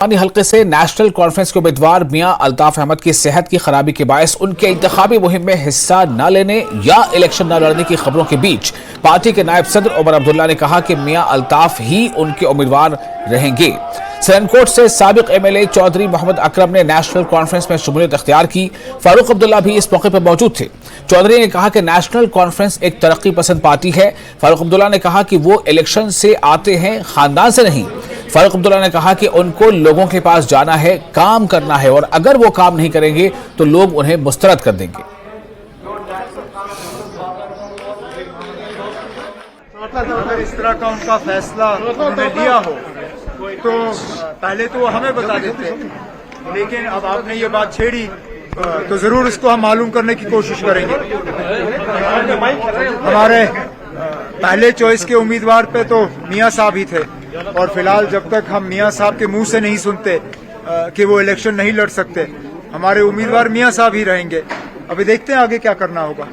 حلقے سے national conference کے امیدوار میاں الطاف احمد کی صحت کی خرابی کے باعث ان کے انتخابی مہم میں حصہ نہ لینے یا الیکشن نہ لڑنے کی خبروں کے بیچ پارٹی کے نائب صدر عمر عبداللہ نے کہا کہ میاں الطاف ہی ان کے امیدوار رہیں گے۔ سرنکوٹ سے سابق ایم ایل اے چودھری محمد اکرم نے نیشنل کانفرنس میں شمولیت اختیار کی۔ فاروق عبداللہ بھی اس موقع پر موجود تھے۔ چودھری نے کہا کہ نیشنل کانفرنس ایک ترقی پسند پارٹی ہے۔ فاروق عبداللہ نے کہا کہ وہ الیکشن سے آتے ہیں، خاندان سے نہیں۔ فاروق عبداللہ نے کہا کہ ان کو لوگوں کے پاس جانا ہے، کام کرنا ہے، اور اگر وہ کام نہیں کریں گے تو لوگ انہیں مسترد کر دیں گے۔ اگر اس طرح کا ان کا فیصلہ انہوں نے لیا ہو تو پہلے تو وہ ہمیں بتا دیتے، لیکن اب آپ نے یہ بات چھیڑی تو ضرور اس کو ہم معلوم کرنے کی کوشش کریں گے۔ ہمارے پہلے چوائس کے امیدوار پہ تو میاں صاحب ہی تھے، اور فی الحال جب تک ہم میاں صاحب کے منہ سے نہیں سنتے کہ وہ الیکشن نہیں لڑ سکتے، ہمارے امیدوار میاں صاحب ہی رہیں گے۔ ابھی دیکھتے ہیں آگے کیا کرنا ہوگا۔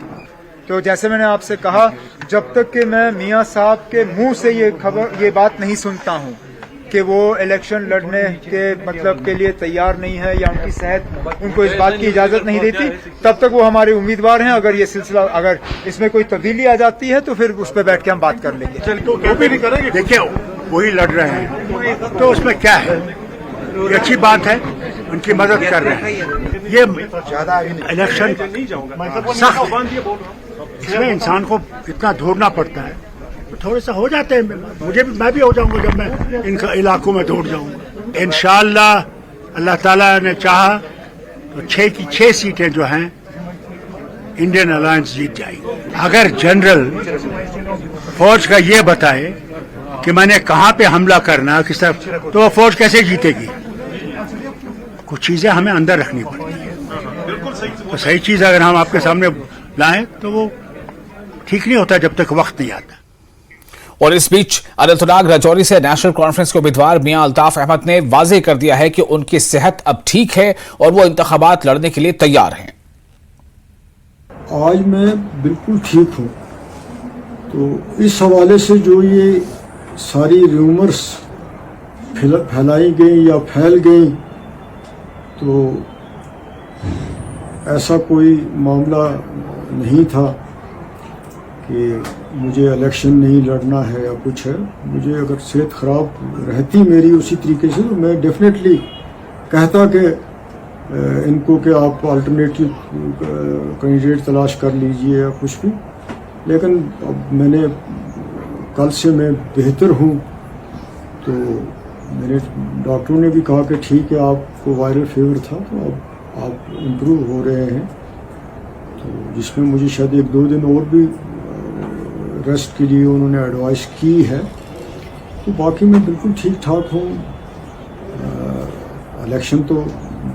تو جیسے میں نے آپ سے کہا، جب تک کہ میں میاں صاحب کے منہ سے یہ بات نہیں سنتا ہوں کہ وہ الیکشن لڑنے کے مطلب کے لیے تیار نہیں ہے یا ان کی صحت ان کو اس بات کی اجازت نہیں دیتی، تب تک وہ ہمارے امیدوار ہیں۔ اگر یہ سلسلہ اگر اس میں کوئی تبدیلی آ جاتی ہے تو پھر اس پہ بیٹھ کے ہم بات کر لیں گے۔ دیکھیں وہی لڑ رہے ہیں تو اس میں کیا ہے، یہ اچھی بات ہے، ان کی مدد کر رہے ہیں۔ یہ الیکشن سخت ہے، اس میں انسان کو اتنا دوڑنا پڑتا ہے، تو تھوڑے سے ہو جاتے ہیں۔ میں بھی ہو جاؤں گا جب میں ان علاقوں میں دوڑ جاؤں گا۔ انشاءاللہ اللہ تعالیٰ نے چاہا تو 6 کی 6 سیٹیں جو ہیں انڈین الائنس جیت جائے گی۔ اگر جنرل فوج کا یہ بتائے کہ میں نے کہاں پہ حملہ کرنا کس طرح، تو وہ فوج کیسے جیتے گی؟ کچھ چیزیں ہمیں اندر رکھنی پڑتی ہیں، تو صحیح چیز اگر ہم آپ کے سامنے لائیں تو وہ ٹھیک نہیں ہوتا جب تک وقت نہیں آتا۔ اور اس بیچ اننت ناگ راجوری سے نیشنل کانفرنس کے امیدوار میاں الطاف احمد نے واضح کر دیا ہے کہ ان کی صحت اب ٹھیک ہے اور وہ انتخابات لڑنے کے لیے تیار ہیں۔ آج میں بالکل ٹھیک ہوں۔ تو اس حوالے سے جو یہ ساری ریومرز پھیلائی گئیں یا پھیل گئیں، تو ایسا کوئی معاملہ نہیں تھا کہ مجھے الیکشن نہیں لڑنا ہے یا کچھ ہے۔ مجھے اگر صحت خراب رہتی میری اسی طریقے سے تو میں ڈیفینیٹلی کہتا کہ ان کو کہ آپ آلٹرنیٹیو کینڈیڈیٹ تلاش کر لیجئے یا کچھ بھی، لیکن اب میں نے کل سے میں بہتر ہوں۔ تو میں نے ڈاکٹروں نے بھی کہا کہ ٹھیک ہے، آپ کو وائرل فیور تھا تو اب آپ امپروو ہو رہے ہیں، تو جس میں مجھے شاید 1-2 دن اور بھی ریسٹ کے لیے انہوں نے ایڈوائز کی ہے۔ تو باقی میں بالکل ٹھیک ٹھاک ہوں۔ الیکشن تو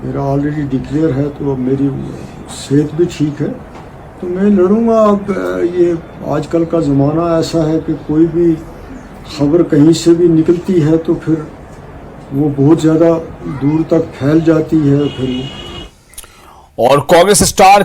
میرا آلریڈی ڈکلیئر ہے، تو اب میری صحت بھی ٹھیک ہے، تو میں لڑوں گا۔ اب یہ آج کل کا زمانہ ایسا ہے کہ کوئی بھی خبر کہیں سے بھی نکلتی ہے تو پھر وہ بہت زیادہ دور تک پھیل جاتی ہے۔ پھر اور کانگریس اسٹار